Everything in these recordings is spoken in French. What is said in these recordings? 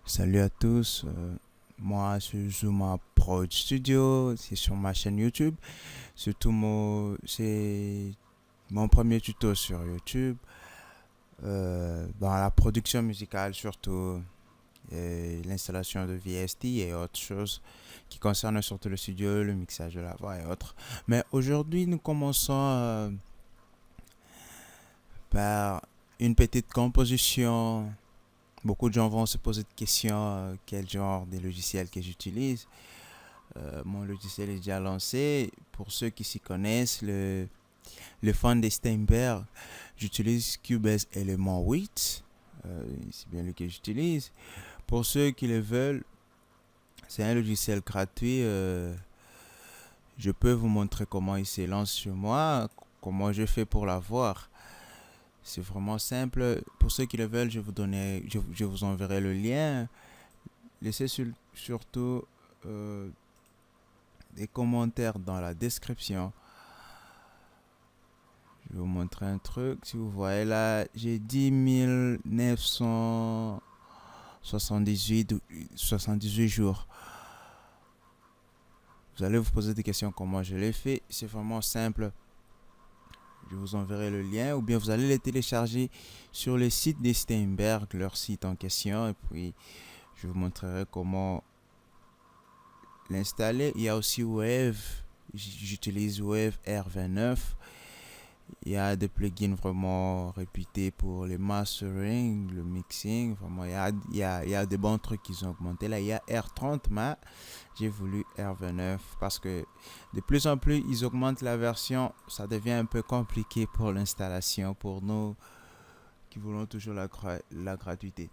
Salut à tous, moi c'est Zuma Prod Studio, c'est sur ma chaîne YouTube. C'est mon premier tuto sur YouTube, dans la production musicale surtout, et l'installation de VST et autres choses qui concernent surtout le studio, le mixage de la voix et autres. Mais aujourd'hui nous commençons par une petite composition. Beaucoup de gens vont se poser des questions, quel genre de logiciel que j'utilise. Mon logiciel est déjà lancé. Pour ceux qui s'y connaissent, le fan des Steinberg, j'utilise Cubase Element 8. C'est bien lui que j'utilise. Pour ceux qui le veulent, c'est un logiciel gratuit. Je peux vous montrer comment il se lance sur moi, comment je fais pour l'avoir. C'est vraiment simple. Pour ceux qui le veulent, je vous enverrai le lien. Laissez surtout euh, des commentaires dans la description. Je vais vous montrer un truc. Si vous voyez là, j'ai 10 978 jours. Vous allez vous poser des questions comment je l'ai fait. C'est vraiment simple. Je vous enverrai le lien ou bien vous allez les télécharger sur le site des Steinberg, leur site en question. Et puis, je vous montrerai comment l'installer. Il y a aussi Wave. J'utilise Wave R29. Il y a des plugins vraiment réputés pour le mastering, le mixing. Vraiment, il y a des bons trucs qu'ils ont augmenté. Là, il y a R30, mais j'ai voulu R29 parce que de plus en plus, ils augmentent la version. Ça devient un peu compliqué pour l'installation, pour nous qui voulons toujours la gratuité.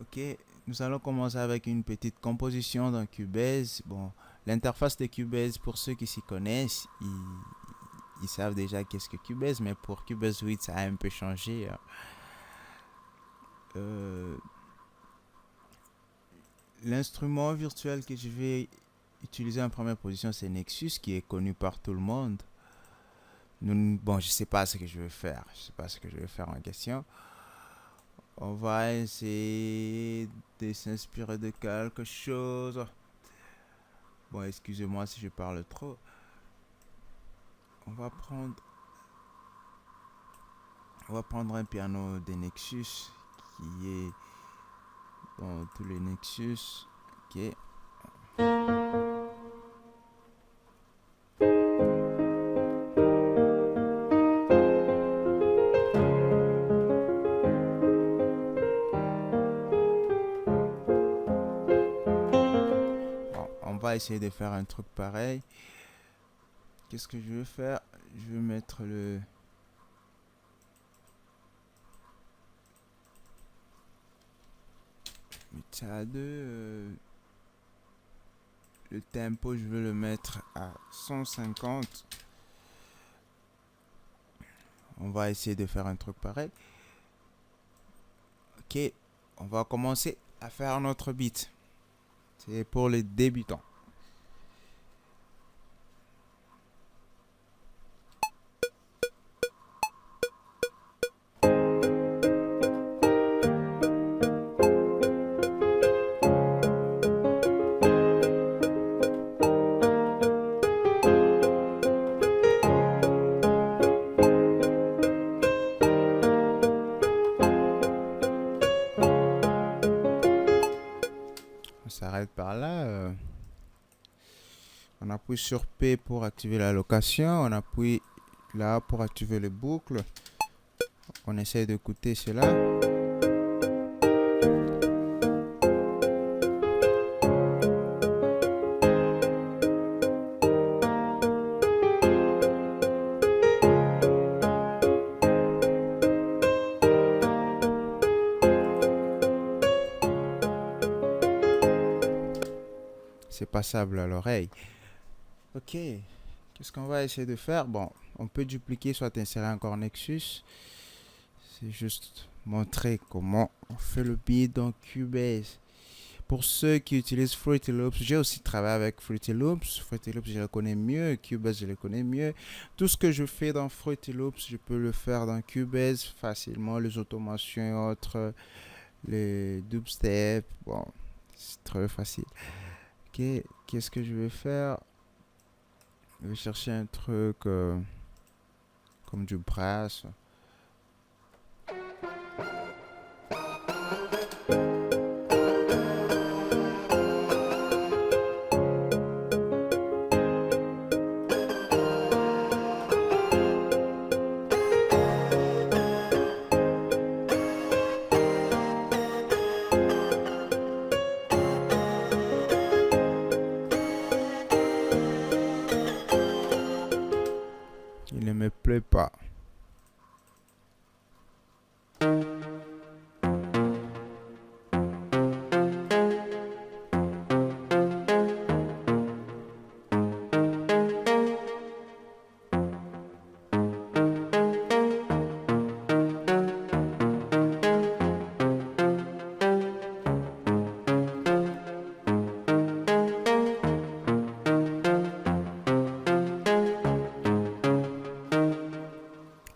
Ok, nous allons commencer avec une petite composition dans Cubase. Bon, l'interface de Cubase, pour ceux qui s'y connaissent, ils savent déjà qu'est-ce que Cubase, mais pour Cubase 8, ça a un peu changé. Euh, L'instrument virtuel que je vais utiliser en première position, c'est Nexus, qui est connu par tout le monde. Bon, je sais pas ce que je vais faire. Je sais pas ce que je vais faire en question. On va essayer de s'inspirer de quelque chose. Bon, excusez-moi si je parle trop. On va prendre, on va prendre un piano de Nexus qui est dans tous les Nexus. Ok. Bon, on va essayer de faire un truc pareil. Qu'est-ce que je vais faire? Je vais mettre le ça 2. Le tempo, je vais le mettre à 150. On va essayer de faire un truc pareil. Ok, on va commencer à faire notre beat. C'est pour les débutants. On s'arrête par là. On appuie sur P pour activer la location. On appuie là pour activer les boucles. On essaie d'écouter cela. C'est passable à l'oreille. Ok, qu'est-ce qu'on va essayer de faire? Bon, on peut dupliquer, soit insérer encore Nexus. C'est juste montrer comment on fait le beat dans Cubase. Pour ceux qui utilisent Fruity Loops, j'ai aussi travaillé avec Fruity Loops. Fruity Loops, je le connais mieux. Cubase, je le connais mieux. Tout ce que je fais dans Fruity Loops, je peux le faire dans Cubase facilement. Les automations et autres, les dubstep. Bon, c'est très facile. Ok, qu'est-ce que je vais faire? Je vais chercher un truc comme du brass. Il ne me plaît pas.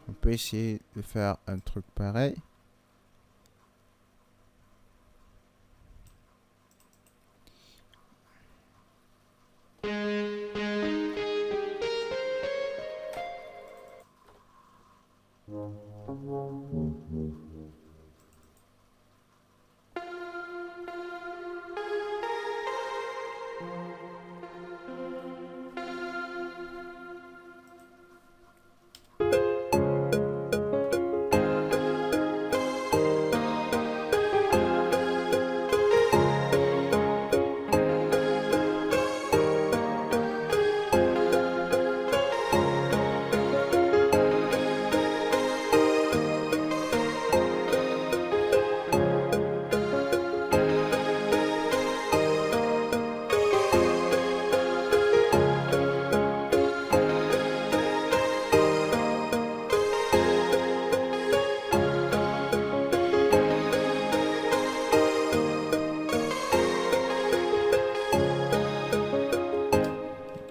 On peut essayer de faire un truc pareil.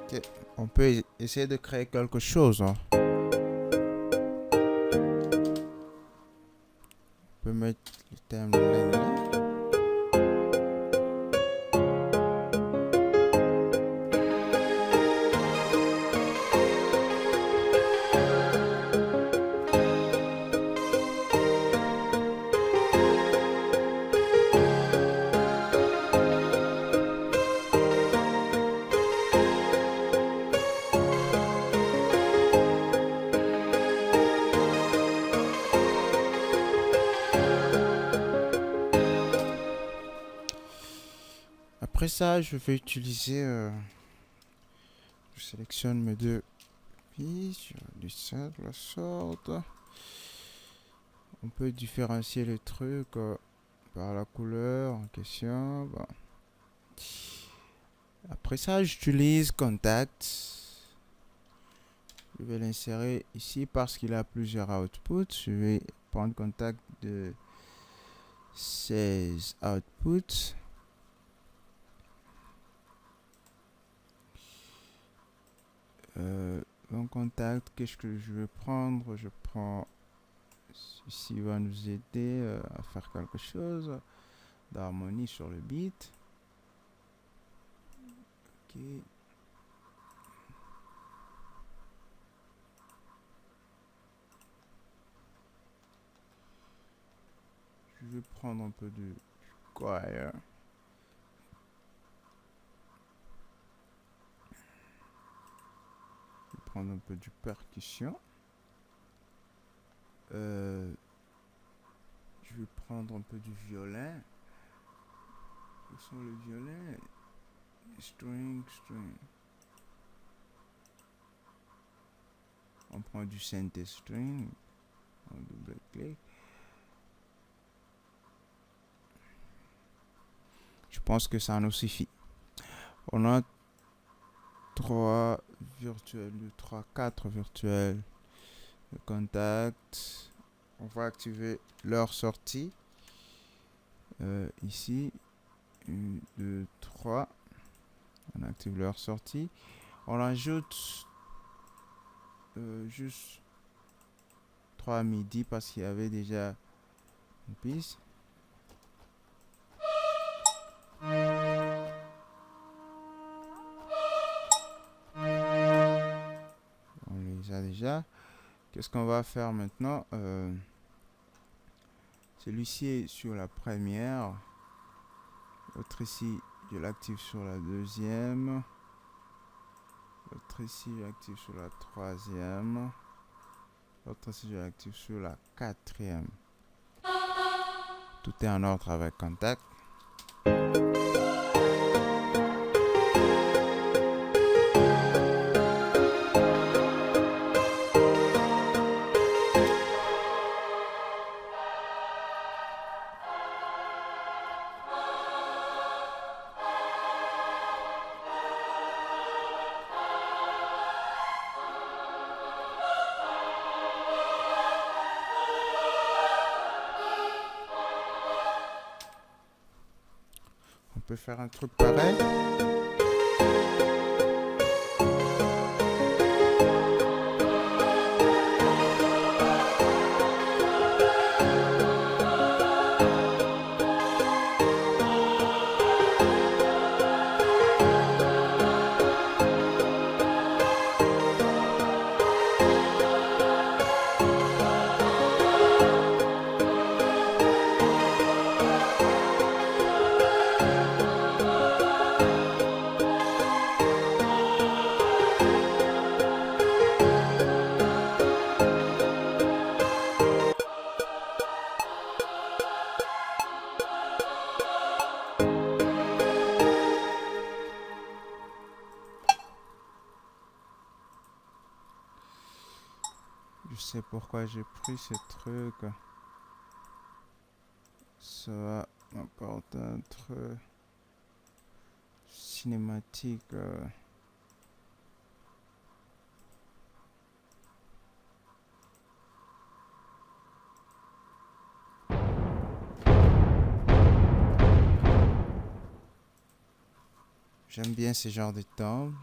Ok, on peut essayer de créer quelque chose, hein. On peut mettre le terme de l'année. Après ça, je vais utiliser. Je sélectionne mes deux pistes. Je dis ça de la sorte. On peut différencier le truc par la couleur en question. Bon. Après ça, j'utilise Contact. Je vais l'insérer ici parce qu'il a plusieurs outputs. Je vais prendre Contact de 16 outputs. Dans Contact, qu'est-ce que je vais prendre? Je prends ceci, va nous aider à faire quelque chose d'harmonie sur le beat. Ok. Je vais prendre un peu de choir. Je vais prendre un peu de percussion. Je vais prendre un peu du violin. Où sont les violins? String. On prend du synthé string. On double-clic. Je pense que ça nous suffit. On a 3 virtuels, 4 virtuels de contact. On va activer leur sortie. Ici, 1, 2, 3. On active leur sortie. On ajoute juste 3 MIDI parce qu'il y avait déjà une piste. ça déjà. Qu'est-ce qu'on va faire maintenant? Celui-ci est sur la première. L'autre ici, je l'active sur la deuxième. L'autre ici, je l'active sur la troisième. L'autre ici, je l'active sur la quatrième. Tout est en ordre avec Kontakt. On peut faire un truc pareil. Je sais pourquoi j'ai pris ce truc. Ça va m'apporter un truc cinématique. J'aime bien ce genre de tombs.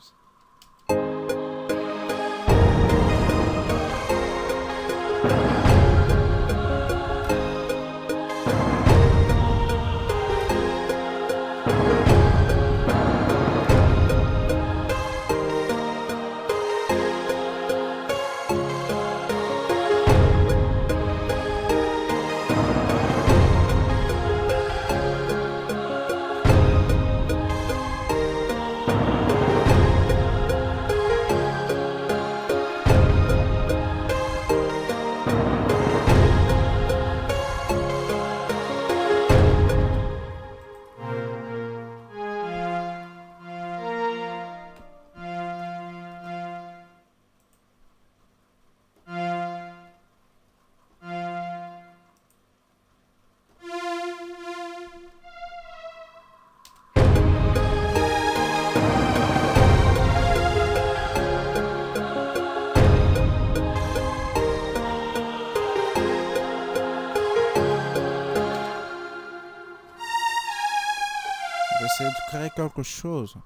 Je vais essayer de créer quelque chose.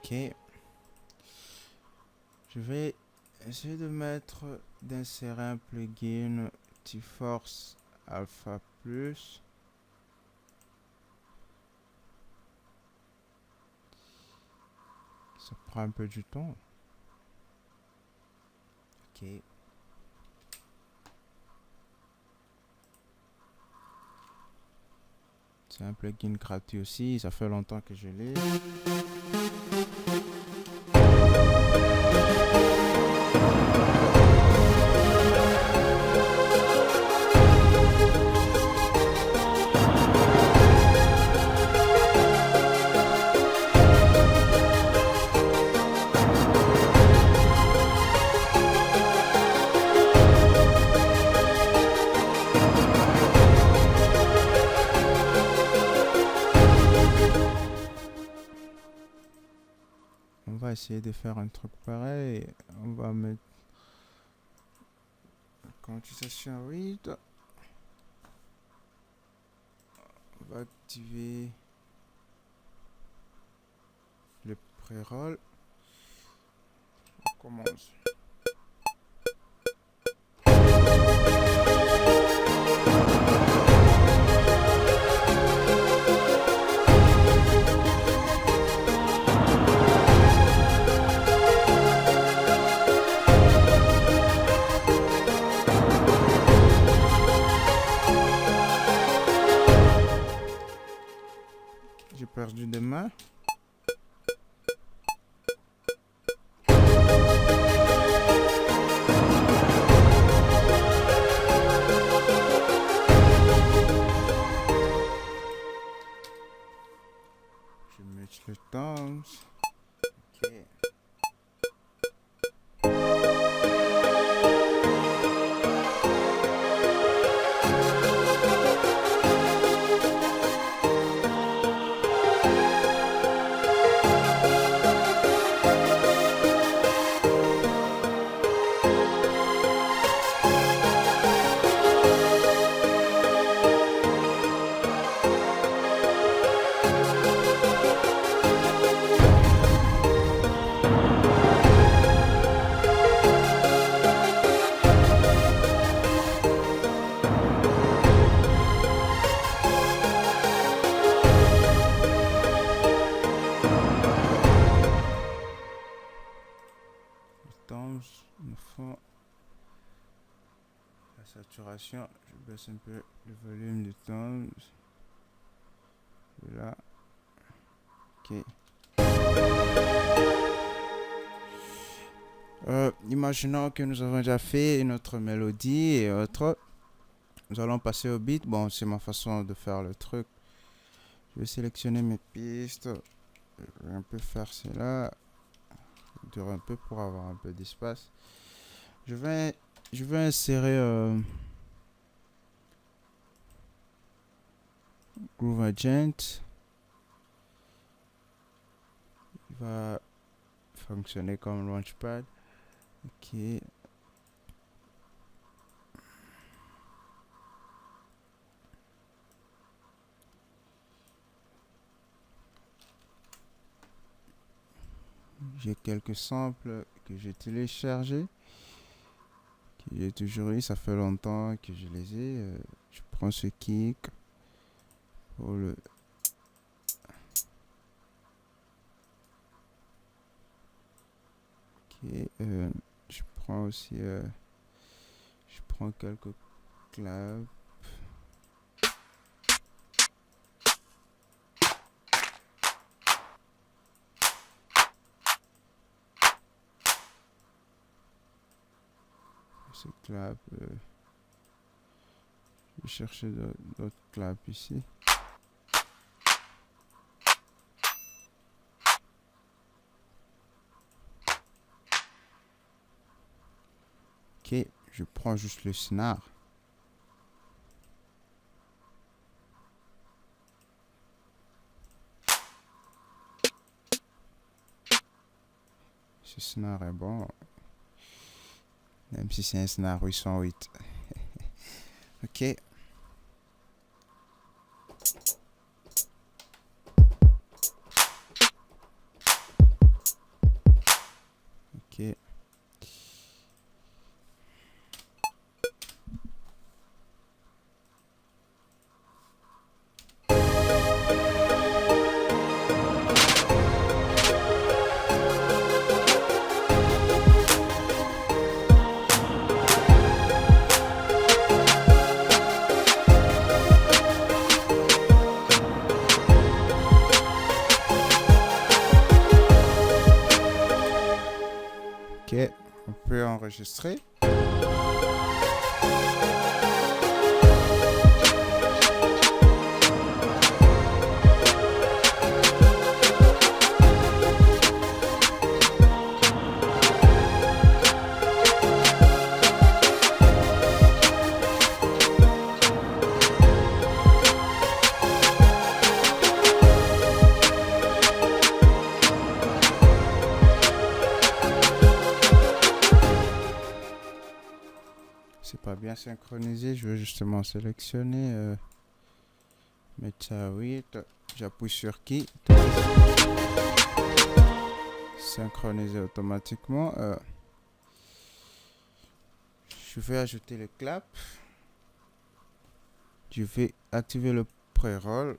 Ok. Je vais essayer d'insérer un plugin T-Force Alpha Plus. Ça prend un peu du temps. Ok. C'est un plugin gratuit aussi, ça fait longtemps que je l'ai. On va essayer de faire un truc pareil. On va mettre quantisation read. On va activer le pré-roll. On commence. J'ai perdu des mains. Je vais mettre le temps. Ok. Le fond, la saturation, je baisse un peu le volume du temps. Là, ok. Imaginons que nous avons déjà fait notre mélodie et autres. Nous allons passer au beat. Bon, c'est ma façon de faire le truc. Je vais sélectionner mes pistes. Je vais un peu faire cela. Durer un peu pour avoir un peu d'espace. Je vais insérer Groove Agent. Il va fonctionner comme Launchpad. Ok. J'ai quelques samples que j'ai téléchargés, que j'ai toujours eu, ça fait longtemps que je les ai. Je prends ce kick pour le... Ok, je prends aussi... je prends quelques claps. Ce clap, je vais chercher d'autres claps ici. Ok, je prends juste le snare. Ce snare est bon. Même si c'est un snare 808. Ok. Ok. enregistrer. C'est pas bien synchronisé, je veux justement sélectionner Meta 8, j'appuie sur qui, synchroniser automatiquement. Je vais ajouter le clap, je vais activer le pré-roll.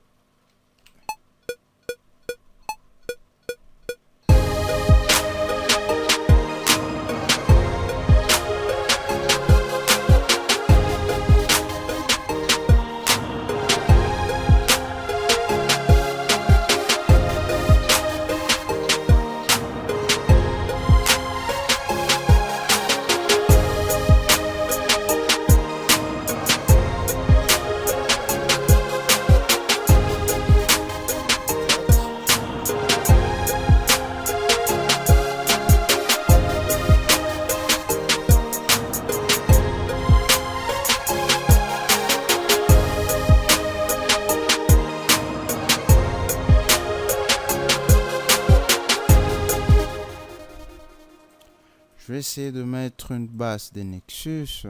Je vais essayer de mettre une basse des Nexus.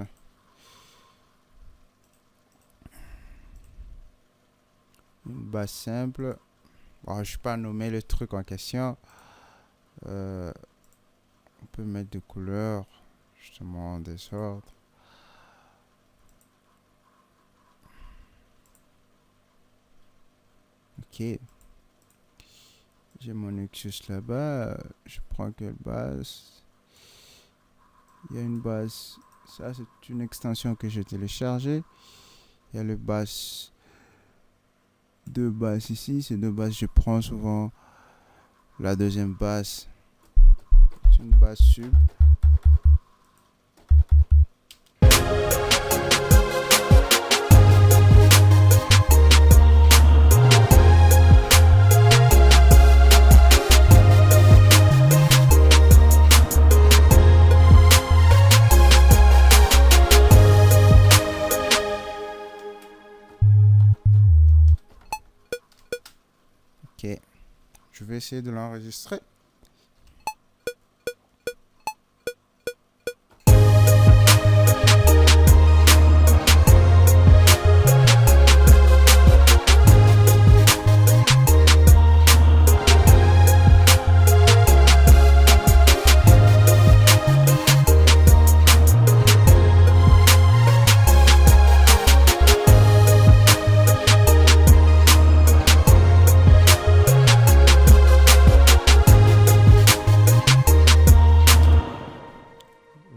Une basse simple. Bon, je ne vais pas nommer le truc en question. On peut mettre des couleurs, justement en désordre. Ok. J'ai mon Nexus là-bas. Je prends quelle base? Il y a une base. Ça, c'est une extension que j'ai téléchargée. Il y a le basse. Deux basses ici. Ces deux basses, je prends souvent la deuxième basse. C'est une basse sub. Ok, je vais essayer de l'enregistrer.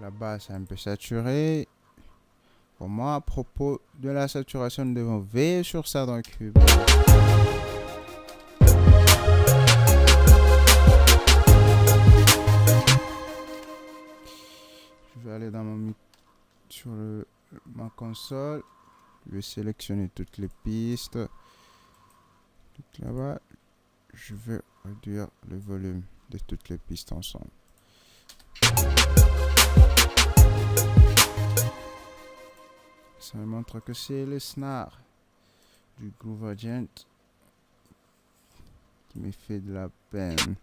La basse est un peu saturée. Pour moi, à propos de la saturation, nous devons veiller sur ça dans le cube. Je vais aller dans sur ma console. Je vais sélectionner toutes les pistes. Toutes là-bas. Je vais réduire le volume de toutes les pistes ensemble. Ça me montre que c'est le snare du Groove Agent qui me fait de la peine.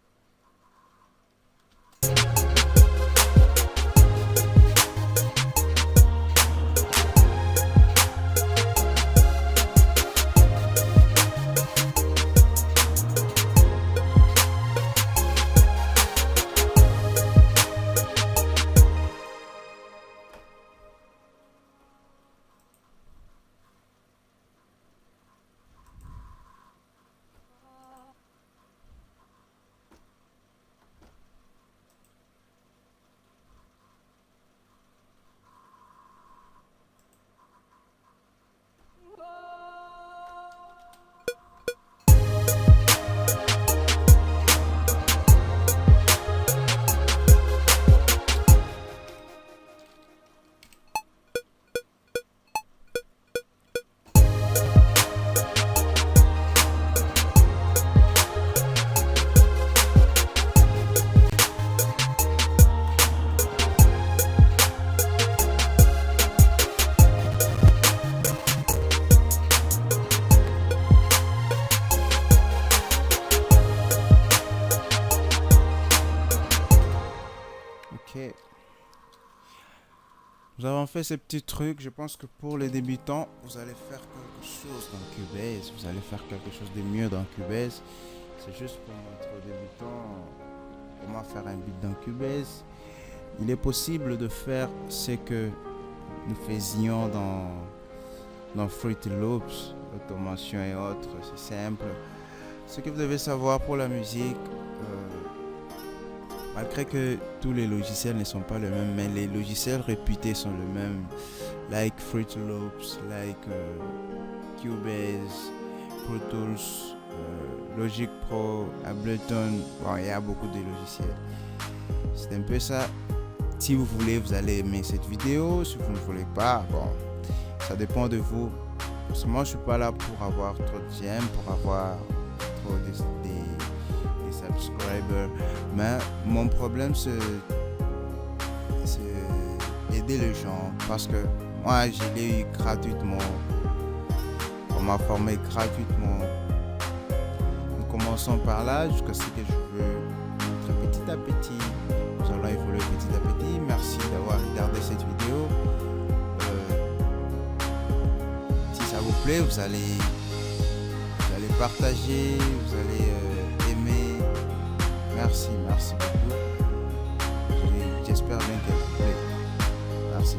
Ok. Nous avons fait ces petits trucs. Je pense que pour les débutants, vous allez faire quelque chose dans Cubase. Vous allez faire quelque chose de mieux dans Cubase. C'est juste pour montrer aux débutants comment faire un beat dans Cubase. Il est possible de faire ce que nous faisions dans Fruity Loops, automation et autres. C'est simple. Ce que vous devez savoir pour la musique, malgré que tous les logiciels ne sont pas les mêmes, mais les logiciels réputés sont les mêmes, like Fruity Loops, like Cubase, Pro Tools, Logic Pro, Ableton. Bon, il y a beaucoup de logiciels. C'est un peu ça. Si vous voulez, vous allez aimer cette vidéo. Si vous ne voulez pas, bon, ça dépend de vous. Parce que moi, je suis pas là pour avoir trop de j'aime, pour avoir trop des subscribers. Mais mon problème, c'est aider les gens. Parce que moi, je l'ai eu gratuitement. On m'a formé gratuitement. Nous commençons par là jusqu'à ce que je veux montrer petit à petit. Nous allons évoluer petit à petit. Merci d'avoir regardé cette vidéo. Si ça vous plaît, vous allez partager, vous allez aimer. Merci beaucoup. J'espère bien qu'elle vous plaît. Merci.